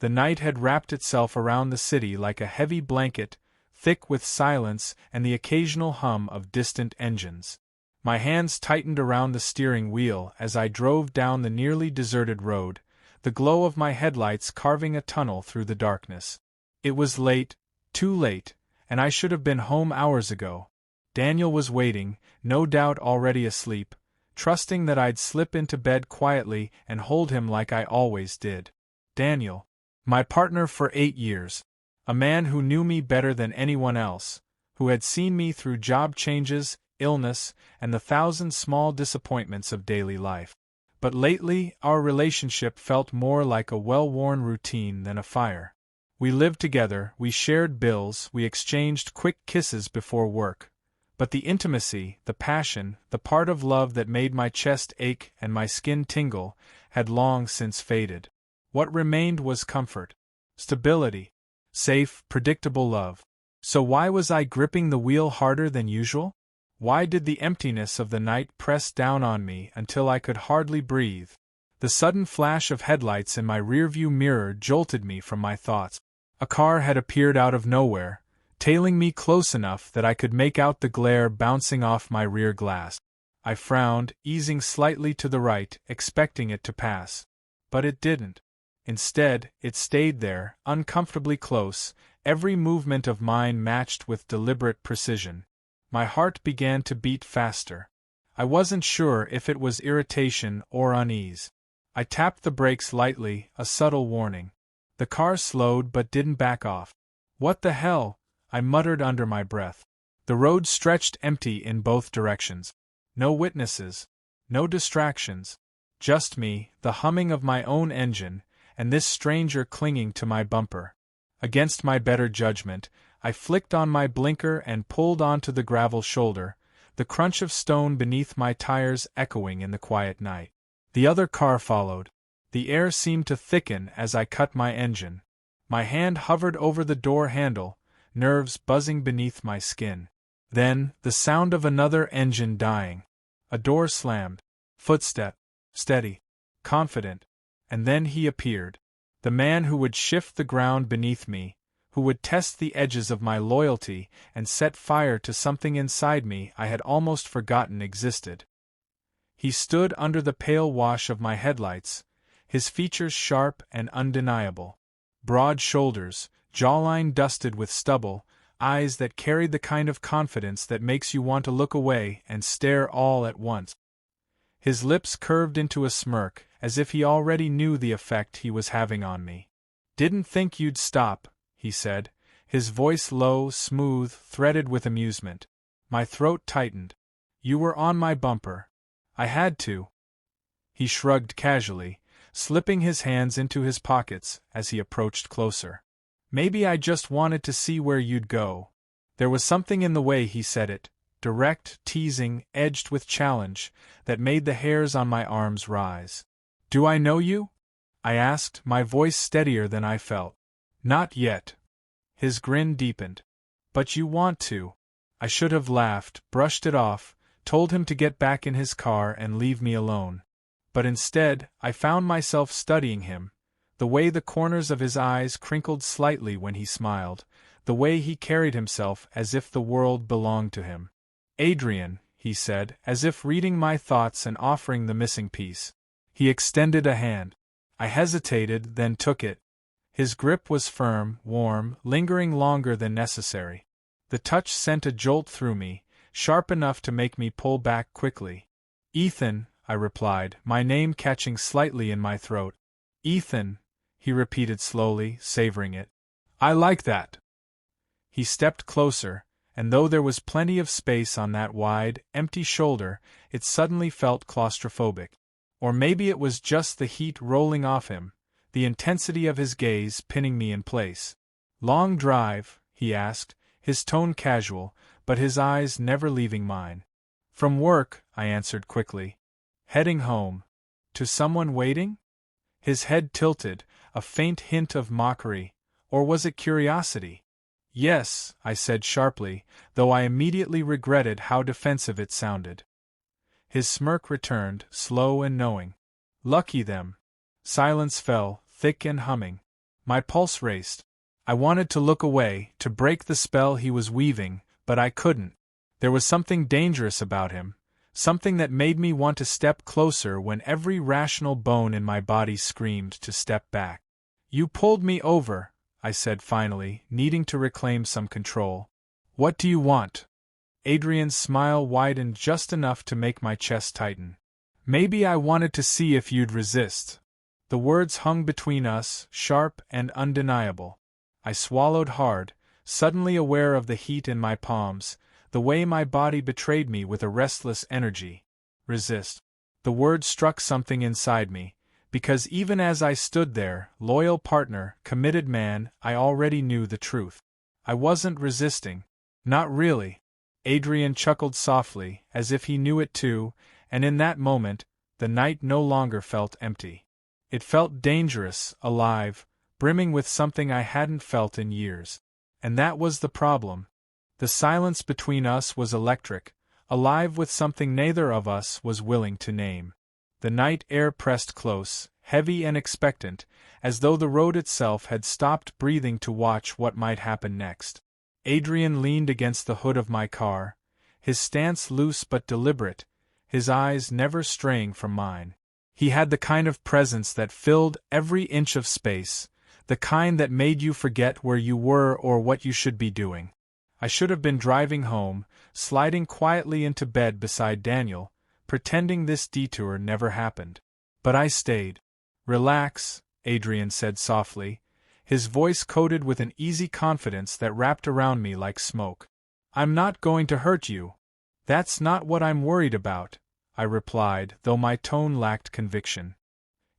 The night had wrapped itself around the city like a heavy blanket, thick with silence and the occasional hum of distant engines. My hands tightened around the steering wheel as I drove down the nearly deserted road, the glow of my headlights carving a tunnel through the darkness. It was late, too late, and I should have been home hours ago. Daniel was waiting, no doubt already asleep, trusting that I'd slip into bed quietly and hold him like I always did. Daniel, my partner for 8 years. A man who knew me better than anyone else, who had seen me through job changes, illness, and the thousand small disappointments of daily life. But lately, our relationship felt more like a well-worn routine than a fire. We lived together, we shared bills, we exchanged quick kisses before work. But the intimacy, the passion, the part of love that made my chest ache and my skin tingle, had long since faded. What remained was comfort, stability, safe, predictable love. So why was I gripping the wheel harder than usual? Why did the emptiness of the night press down on me until I could hardly breathe? The sudden flash of headlights in my rearview mirror jolted me from my thoughts. A car had appeared out of nowhere, tailing me close enough that I could make out the glare bouncing off my rear glass. I frowned, easing slightly to the right, expecting it to pass. But it didn't. Instead, it stayed there, uncomfortably close, every movement of mine matched with deliberate precision. My heart began to beat faster. I wasn't sure if it was irritation or unease. I tapped the brakes lightly, a subtle warning. The car slowed but didn't back off. "What the hell?" I muttered under my breath. The road stretched empty in both directions. No witnesses. No distractions. Just me, the humming of my own engine, and this stranger clinging to my bumper. Against my better judgment, I flicked on my blinker and pulled onto the gravel shoulder, the crunch of stone beneath my tires echoing in the quiet night. The other car followed. The air seemed to thicken as I cut my engine. My hand hovered over the door handle, nerves buzzing beneath my skin. Then, the sound of another engine dying. A door slammed. Footstep. Steady. Confident. And then he appeared. The man who would shift the ground beneath me, who would test the edges of my loyalty and set fire to something inside me I had almost forgotten existed. He stood under the pale wash of my headlights, his features sharp and undeniable. Broad shoulders, jawline dusted with stubble, eyes that carried the kind of confidence that makes you want to look away and stare all at once. His lips curved into a smirk, as if he already knew the effect he was having on me. "Didn't think you'd stop," he said, his voice low, smooth, threaded with amusement. My throat tightened. "You were on my bumper. I had to." He shrugged casually, slipping his hands into his pockets as he approached closer. "Maybe I just wanted to see where you'd go." There was something in the way he said it, direct, teasing, edged with challenge, that made the hairs on my arms rise. "Do I know you?" I asked, my voice steadier than I felt. "Not yet." His grin deepened. "But you want to." I should have laughed, brushed it off, told him to get back in his car and leave me alone. But instead, I found myself studying him, the way the corners of his eyes crinkled slightly when he smiled, the way he carried himself as if the world belonged to him. "Adrian," he said, as if reading my thoughts and offering the missing piece. He extended a hand. I hesitated, then took it. His grip was firm, warm, lingering longer than necessary. The touch sent a jolt through me, sharp enough to make me pull back quickly. "Ethan," I replied, my name catching slightly in my throat. "Ethan," he repeated slowly, savoring it. "I like that." He stepped closer, and though there was plenty of space on that wide, empty shoulder, it suddenly felt claustrophobic. Or maybe it was just the heat rolling off him, the intensity of his gaze pinning me in place. "Long drive?" he asked, his tone casual, but his eyes never leaving mine. "From work," I answered quickly. "Heading home. To someone waiting?" His head tilted, a faint hint of mockery, or was it curiosity? "Yes," I said sharply, though I immediately regretted how defensive it sounded. His smirk returned, slow and knowing. "Lucky them." Silence fell, thick and humming. My pulse raced. I wanted to look away, to break the spell he was weaving, but I couldn't. There was something dangerous about him, something that made me want to step closer when every rational bone in my body screamed to step back. You pulled me over, I said finally, needing to reclaim some control. What do you want? Adrian's smile widened just enough to make my chest tighten. Maybe I wanted to see if you'd resist. The words hung between us, sharp and undeniable. I swallowed hard, suddenly aware of the heat in my palms, the way my body betrayed me with a restless energy. Resist. The word struck something inside me, because even as I stood there, loyal partner, committed man, I already knew the truth. I wasn't resisting. Not really. Adrian chuckled softly, as if he knew it too, and in that moment, the night no longer felt empty. It felt dangerous, alive, brimming with something I hadn't felt in years. And that was the problem. The silence between us was electric, alive with something neither of us was willing to name. The night air pressed close, heavy and expectant, as though the road itself had stopped breathing to watch what might happen next. Adrian leaned against the hood of my car, his stance loose but deliberate, his eyes never straying from mine. He had the kind of presence that filled every inch of space, the kind that made you forget where you were or what you should be doing. I should have been driving home, sliding quietly into bed beside Daniel, pretending this detour never happened. But I stayed. Relax, Adrian said softly, his voice coated with an easy confidence that wrapped around me like smoke. I'm not going to hurt you. That's not what I'm worried about, I replied, though my tone lacked conviction.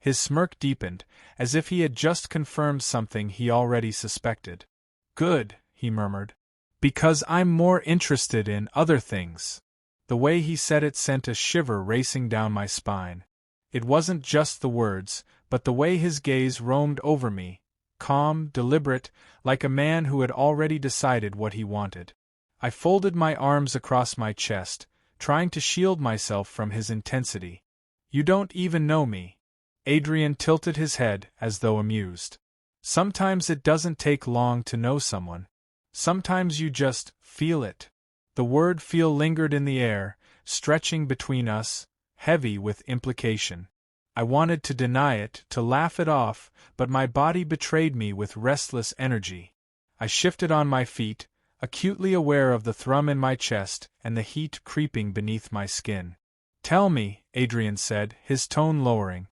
His smirk deepened, as if he had just confirmed something he already suspected. Good, he murmured. Because I'm more interested in other things. The way he said it sent a shiver racing down my spine. It wasn't just the words, but the way his gaze roamed over me, calm, deliberate, like a man who had already decided what he wanted. I folded my arms across my chest, trying to shield myself from his intensity. You don't even know me. Adrian tilted his head as though amused. Sometimes it doesn't take long to know someone. Sometimes you just feel it. The word feel lingered in the air, stretching between us, heavy with implication. I wanted to deny it, to laugh it off, but my body betrayed me with restless energy. I shifted on my feet, acutely aware of the thrum in my chest and the heat creeping beneath my skin. Tell me, Adrian said, his tone lowering.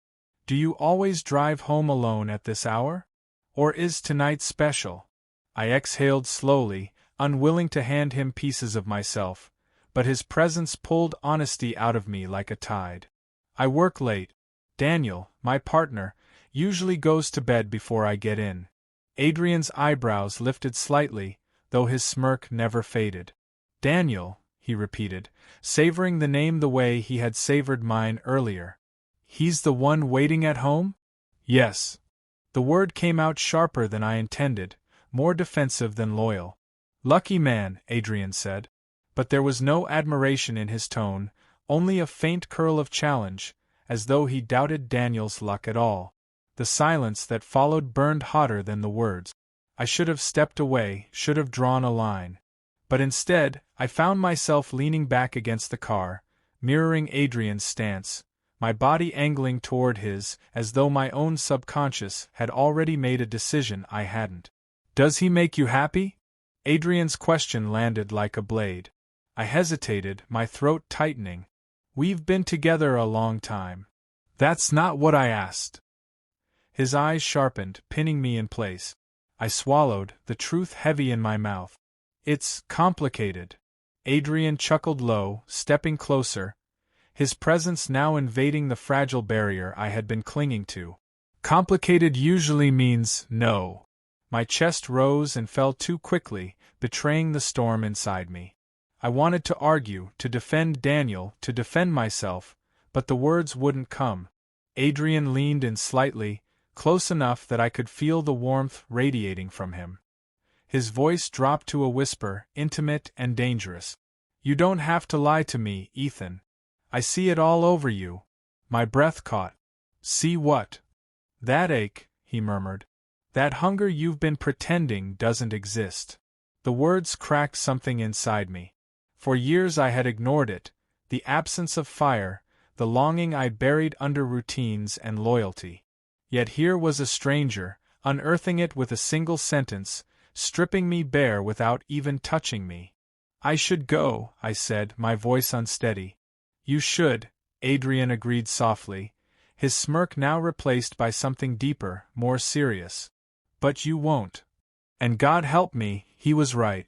Do you always drive home alone at this hour? Or is tonight special? I exhaled slowly, unwilling to hand him pieces of myself, but his presence pulled honesty out of me like a tide. I work late. Daniel, my partner, usually goes to bed before I get in. Adrian's eyebrows lifted slightly, though his smirk never faded. Daniel, he repeated, savoring the name the way he had savored mine earlier. He's the one waiting at home? Yes. The word came out sharper than I intended, more defensive than loyal. Lucky man, Adrian said. But there was no admiration in his tone, only a faint curl of challenge, as though he doubted Daniel's luck at all. The silence that followed burned hotter than the words. I should have stepped away, should have drawn a line. But instead, I found myself leaning back against the car, mirroring Adrian's stance, my body angling toward his, as though my own subconscious had already made a decision I hadn't. Does he make you happy? Adrian's question landed like a blade. I hesitated, my throat tightening. We've been together a long time. That's not what I asked. His eyes sharpened, pinning me in place. I swallowed, the truth heavy in my mouth. It's complicated. Adrian chuckled low, stepping closer, his presence now invading the fragile barrier I had been clinging to. Complicated usually means no. My chest rose and fell too quickly, betraying the storm inside me. I wanted to argue, to defend Daniel, to defend myself, but the words wouldn't come. Adrian leaned in slightly, close enough that I could feel the warmth radiating from him. His voice dropped to a whisper, intimate and dangerous. You don't have to lie to me, Ethan. I see it all over you. My breath caught. See what? That ache, he murmured. That hunger you've been pretending doesn't exist. The words cracked something inside me. For years I had ignored it, the absence of fire, the longing I buried under routines and loyalty. Yet here was a stranger, unearthing it with a single sentence, stripping me bare without even touching me. I should go, I said, my voice unsteady. You should, Adrian agreed softly, his smirk now replaced by something deeper, more serious. But you won't. And God help me, he was right.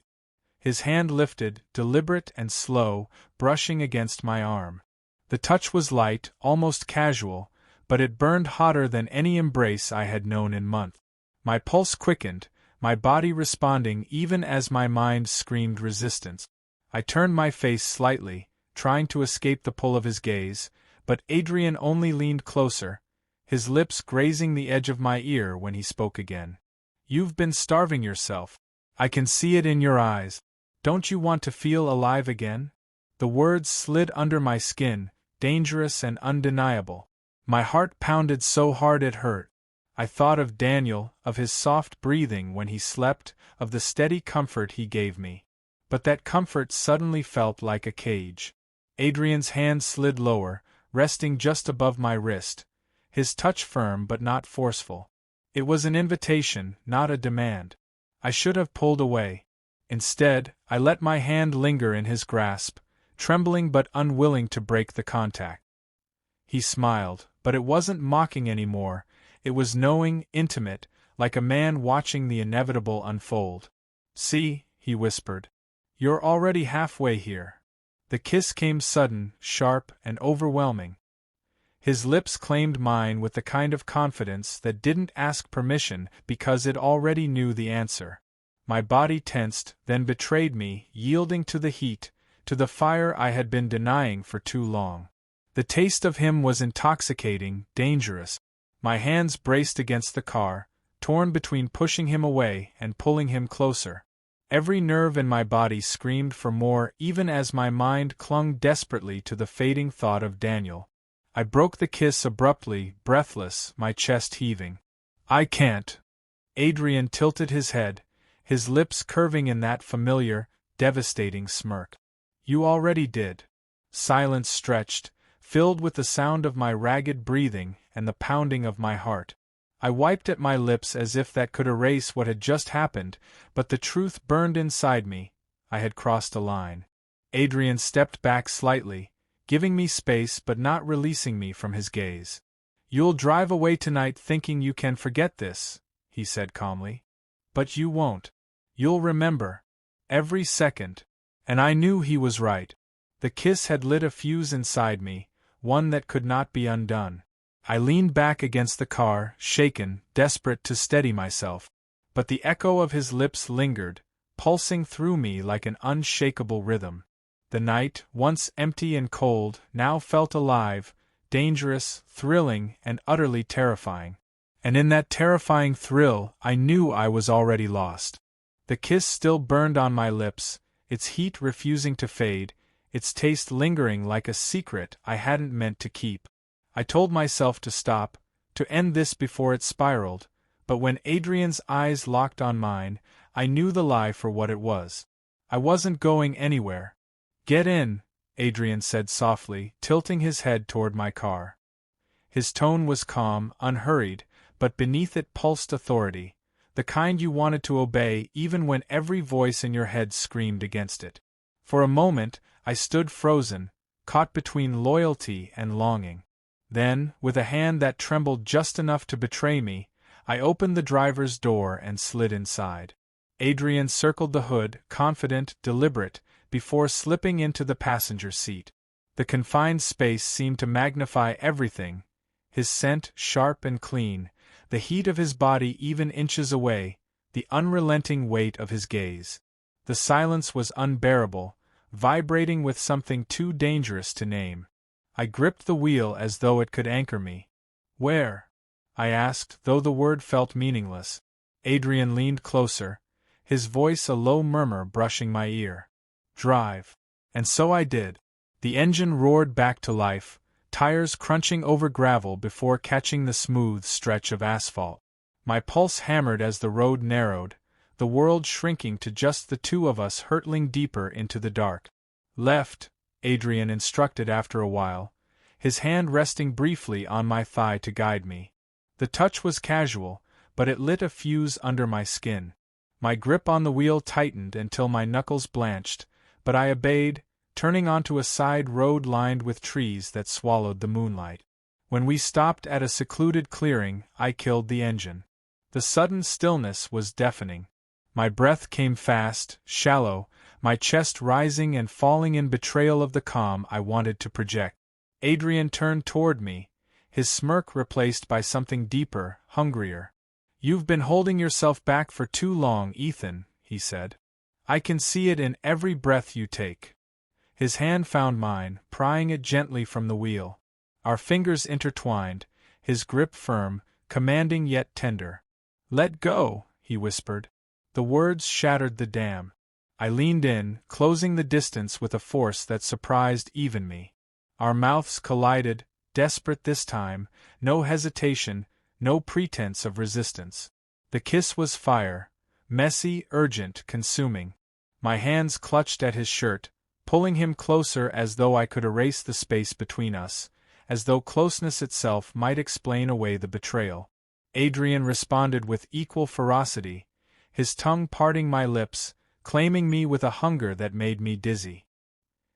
His hand lifted, deliberate and slow, brushing against my arm. The touch was light, almost casual, but it burned hotter than any embrace I had known in months. My pulse quickened, my body responding even as my mind screamed resistance. I turned my face slightly, trying to escape the pull of his gaze, but Adrian only leaned closer, his lips grazing the edge of my ear when he spoke again. You've been starving yourself. I can see it in your eyes. Don't you want to feel alive again? The words slid under my skin, dangerous and undeniable. My heart pounded so hard it hurt. I thought of Daniel, of his soft breathing when he slept, of the steady comfort he gave me. But that comfort suddenly felt like a cage. Adrian's hand slid lower, resting just above my wrist, his touch firm but not forceful. It was an invitation, not a demand. I should have pulled away. Instead, I let my hand linger in his grasp, trembling but unwilling to break the contact. He smiled, but it wasn't mocking anymore, it was knowing, intimate, like a man watching the inevitable unfold. See, he whispered. You're already halfway here. The kiss came sudden, sharp, and overwhelming. His lips claimed mine with the kind of confidence that didn't ask permission because it already knew the answer. My body tensed, then betrayed me, yielding to the heat, to the fire I had been denying for too long. The taste of him was intoxicating, dangerous. My hands braced against the car, torn between pushing him away and pulling him closer. Every nerve in my body screamed for more even as my mind clung desperately to the fading thought of Daniel. I broke the kiss abruptly, breathless, my chest heaving. I can't. Adrian tilted his head, his lips curving in that familiar, devastating smirk. You already did. Silence stretched, filled with the sound of my ragged breathing and the pounding of my heart. I wiped at my lips as if that could erase what had just happened, but the truth burned inside me. I had crossed a line. Adrian stepped back slightly, giving me space but not releasing me from his gaze. You'll drive away tonight thinking you can forget this, he said calmly. But you won't. You'll remember. Every second. And I knew he was right. The kiss had lit a fuse inside me, one that could not be undone. I leaned back against the car, shaken, desperate to steady myself. But the echo of his lips lingered, pulsing through me like an unshakable rhythm. The night, once empty and cold, now felt alive, dangerous, thrilling, and utterly terrifying. And in that terrifying thrill, I knew I was already lost. The kiss still burned on my lips, its heat refusing to fade, its taste lingering like a secret I hadn't meant to keep. I told myself to stop, to end this before it spiraled, but when Adrian's eyes locked on mine, I knew the lie for what it was. I wasn't going anywhere. Get in, Adrian said softly, tilting his head toward my car. His tone was calm, unhurried, but beneath it pulsed authority, the kind you wanted to obey even when every voice in your head screamed against it. For a moment, I stood frozen, caught between loyalty and longing. Then, with a hand that trembled just enough to betray me, I opened the driver's door and slid inside. Adrian circled the hood, confident, deliberate, before slipping into the passenger seat. The confined space seemed to magnify everything, his scent sharp and clean, the heat of his body even inches away, the unrelenting weight of his gaze. The silence was unbearable, vibrating with something too dangerous to name. I gripped the wheel as though it could anchor me. Where? I asked, though the word felt meaningless. Adrian leaned closer, his voice a low murmur brushing my ear. Drive. And so I did. The engine roared back to life, tires crunching over gravel before catching the smooth stretch of asphalt. My pulse hammered as the road narrowed, the world shrinking to just the two of us hurtling deeper into the dark. Left, Adrian instructed after a while, his hand resting briefly on my thigh to guide me. The touch was casual, but it lit a fuse under my skin. My grip on the wheel tightened until my knuckles blanched, but I obeyed, turning onto a side road lined with trees that swallowed the moonlight. When we stopped at a secluded clearing, I killed the engine. The sudden stillness was deafening. My breath came fast, shallow, my chest rising and falling in betrayal of the calm I wanted to project. Adrian turned toward me, his smirk replaced by something deeper, hungrier. "You've been holding yourself back for too long, Ethan," he said. "I can see it in every breath you take." His hand found mine, prying it gently from the wheel. Our fingers intertwined, his grip firm, commanding yet tender. "Let go," he whispered. The words shattered the dam. I leaned in, closing the distance with a force that surprised even me. Our mouths collided, desperate this time, no hesitation, no pretense of resistance. The kiss was fire, messy, urgent, consuming. My hands clutched at his shirt, pulling him closer as though I could erase the space between us, as though closeness itself might explain away the betrayal. Adrian responded with equal ferocity, his tongue parting my lips, claiming me with a hunger that made me dizzy.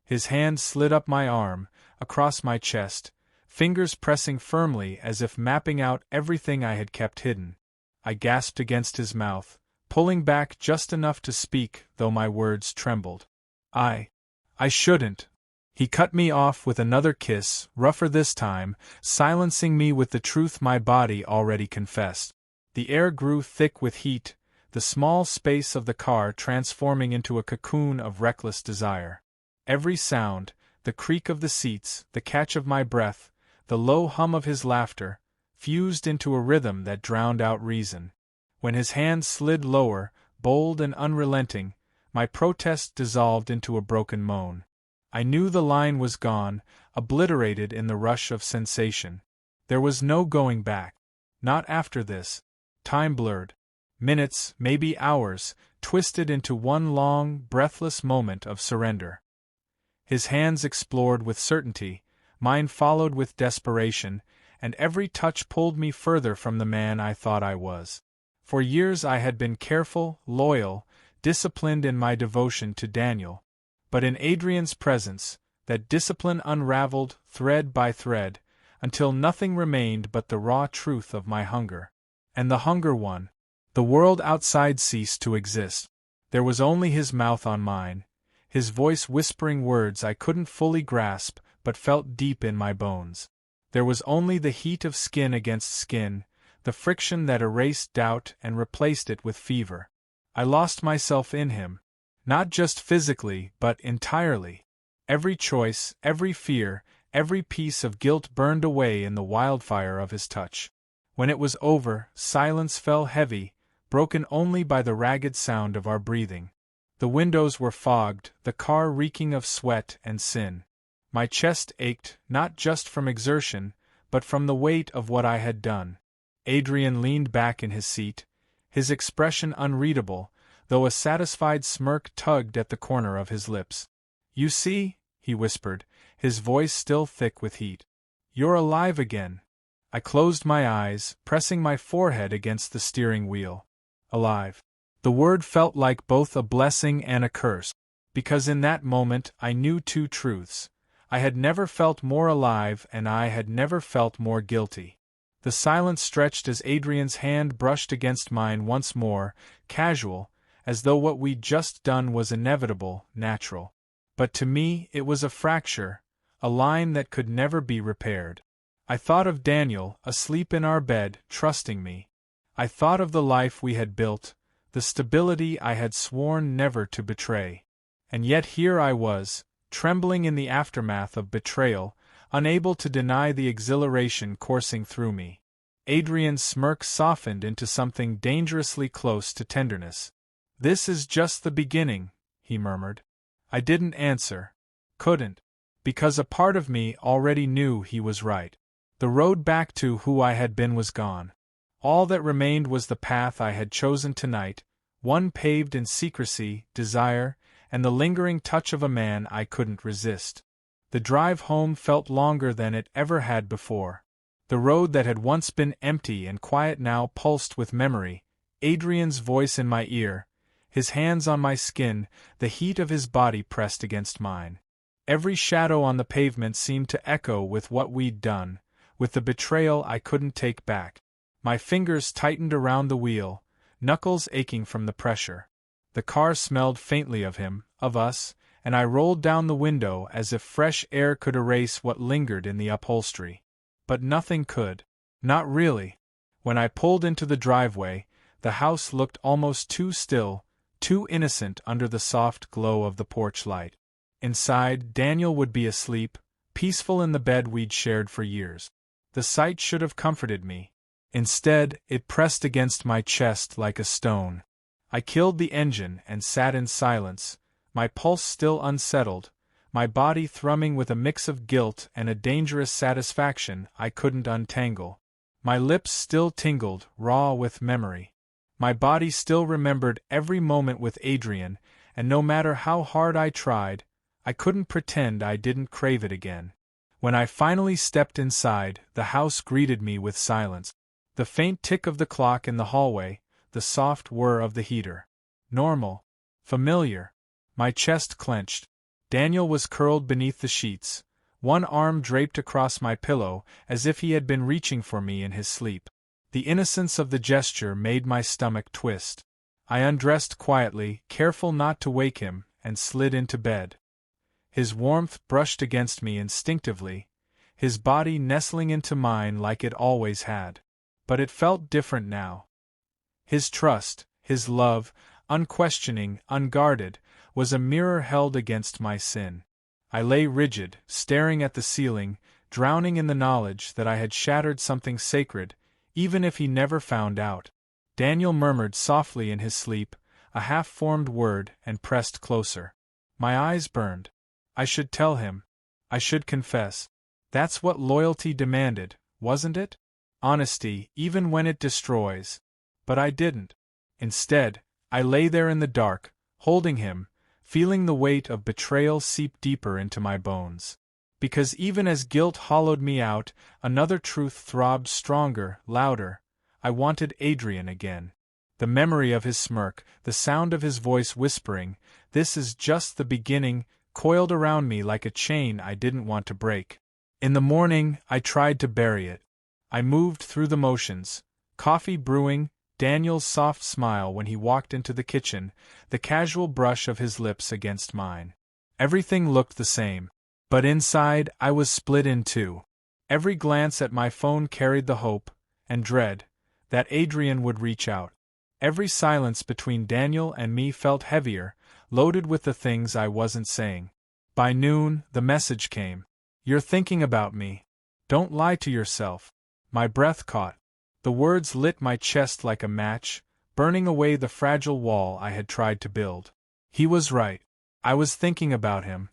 His hand slid up my arm, across my chest, fingers pressing firmly as if mapping out everything I had kept hidden. I gasped against his mouth, pulling back just enough to speak, though my words trembled. I shouldn't. He cut me off with another kiss, rougher this time, silencing me with the truth my body already confessed. The air grew thick with heat, the small space of the car transforming into a cocoon of reckless desire. Every sound, the creak of the seats, the catch of my breath, the low hum of his laughter, fused into a rhythm that drowned out reason. When his hand slid lower, bold and unrelenting, my protest dissolved into a broken moan. I knew the line was gone, obliterated in the rush of sensation. There was no going back. Not after this. Time blurred. Minutes, maybe hours, twisted into one long, breathless moment of surrender. His hands explored with certainty, mine followed with desperation, and every touch pulled me further from the man I thought I was. For years I had been careful, loyal, disciplined in my devotion to Daniel. But in Adrian's presence, that discipline unraveled, thread by thread, until nothing remained but the raw truth of my hunger. And the hunger won. The world outside ceased to exist. There was only his mouth on mine, his voice whispering words I couldn't fully grasp but felt deep in my bones. There was only the heat of skin against skin, the friction that erased doubt and replaced it with fever. I lost myself in him. Not just physically, but entirely. Every choice, every fear, every piece of guilt burned away in the wildfire of his touch. When it was over, silence fell heavy, broken only by the ragged sound of our breathing. The windows were fogged, the car reeking of sweat and sin. My chest ached, not just from exertion, but from the weight of what I had done. Adrian leaned back in his seat, his expression unreadable, though a satisfied smirk tugged at the corner of his lips. "You see," he whispered, his voice still thick with heat. "You're alive again." I closed my eyes, pressing my forehead against the steering wheel. Alive. The word felt like both a blessing and a curse, because in that moment I knew two truths. I had never felt more alive and I had never felt more guilty. The silence stretched as Adrian's hand brushed against mine once more, casual, as though what we'd just done was inevitable, natural. But to me it was a fracture, a line that could never be repaired. I thought of Daniel, asleep in our bed, trusting me. I thought of the life we had built, the stability I had sworn never to betray. And yet here I was, trembling in the aftermath of betrayal, unable to deny the exhilaration coursing through me. Adrian's smirk softened into something dangerously close to tenderness. "This is just the beginning," he murmured. I didn't answer. Couldn't. Because a part of me already knew he was right. The road back to who I had been was gone. All that remained was the path I had chosen tonight, one paved in secrecy, desire, and the lingering touch of a man I couldn't resist. The drive home felt longer than it ever had before. The road that had once been empty and quiet now pulsed with memory, Adrian's voice in my ear, his hands on my skin, the heat of his body pressed against mine. Every shadow on the pavement seemed to echo with what we'd done, with the betrayal I couldn't take back. My fingers tightened around the wheel, knuckles aching from the pressure. The car smelled faintly of him, of us, and I rolled down the window as if fresh air could erase what lingered in the upholstery. But nothing could. Not really. When I pulled into the driveway, the house looked almost too still, too innocent under the soft glow of the porch light. Inside, Daniel would be asleep, peaceful in the bed we'd shared for years. The sight should have comforted me. Instead, it pressed against my chest like a stone. I killed the engine and sat in silence, my pulse still unsettled, my body thrumming with a mix of guilt and a dangerous satisfaction I couldn't untangle. My lips still tingled, raw with memory. My body still remembered every moment with Adrian, and no matter how hard I tried, I couldn't pretend I didn't crave it again. When I finally stepped inside, the house greeted me with silence. The faint tick of the clock in the hallway, the soft whir of the heater. Normal. Familiar. My chest clenched. Daniel was curled beneath the sheets, one arm draped across my pillow as if he had been reaching for me in his sleep. The innocence of the gesture made my stomach twist. I undressed quietly, careful not to wake him, and slid into bed. His warmth brushed against me instinctively, his body nestling into mine like it always had. But it felt different now. His trust, his love, unquestioning, unguarded, was a mirror held against my sin. I lay rigid, staring at the ceiling, drowning in the knowledge that I had shattered something sacred, even if he never found out. Daniel murmured softly in his sleep, a half-formed word, and pressed closer. My eyes burned. I should tell him. I should confess. That's what loyalty demanded, wasn't it? Honesty, even when it destroys. But I didn't. Instead, I lay there in the dark, holding him, feeling the weight of betrayal seep deeper into my bones. Because even as guilt hollowed me out, another truth throbbed stronger, louder. I wanted Adrian again. The memory of his smirk, the sound of his voice whispering, "This is just the beginning," coiled around me like a chain I didn't want to break. In the morning, I tried to bury it. I moved through the motions, coffee brewing, Daniel's soft smile when he walked into the kitchen, the casual brush of his lips against mine. Everything looked the same. But inside, I was split in two. Every glance at my phone carried the hope, and dread, that Adrian would reach out. Every silence between Daniel and me felt heavier, loaded with the things I wasn't saying. By noon, the message came. "You're thinking about me. Don't lie to yourself." My breath caught. The words lit my chest like a match, burning away the fragile wall I had tried to build. He was right. I was thinking about him.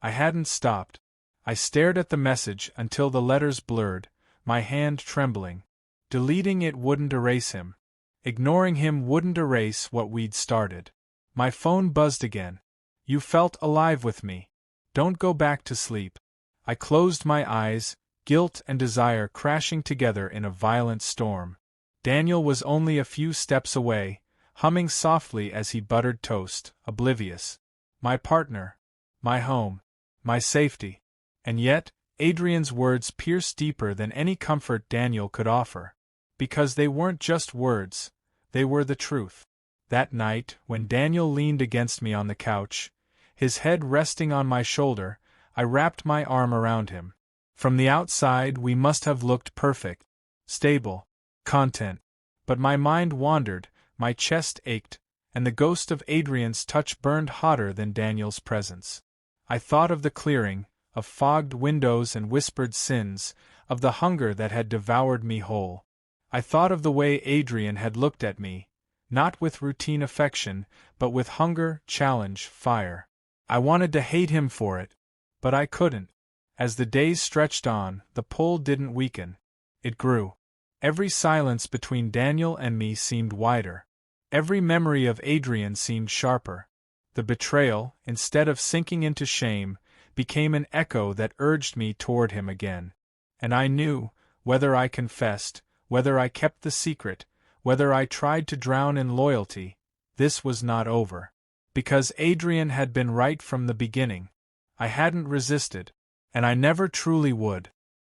I hadn't stopped. I stared at the message until the letters blurred, my hand trembling. Deleting it wouldn't erase him. Ignoring him wouldn't erase what we'd started. My phone buzzed again. "You felt alive with me. Don't go back to sleep." I closed my eyes, guilt and desire crashing together in a violent storm. Daniel was only a few steps away, humming softly as he buttered toast, oblivious. My partner. My home. My safety. And yet, Adrian's words pierced deeper than any comfort Daniel could offer. Because they weren't just words, they were the truth. That night, when Daniel leaned against me on the couch, his head resting on my shoulder, I wrapped my arm around him. From the outside, we must have looked perfect, stable, content. But my mind wandered, my chest ached, and the ghost of Adrian's touch burned hotter than Daniel's presence. I thought of the clearing, of fogged windows and whispered sins, of the hunger that had devoured me whole. I thought of the way Adrian had looked at me, not with routine affection, but with hunger, challenge, fire. I wanted to hate him for it, but I couldn't. As the days stretched on, the pull didn't weaken. It grew. Every silence between Daniel and me seemed wider. Every memory of Adrian seemed sharper. The betrayal, instead of sinking into shame, became an echo that urged me toward him again. And I knew, whether I confessed, whether I kept the secret, whether I tried to drown in loyalty, this was not over. Because Adrian had been right from the beginning. I hadn't resisted, and I never truly would.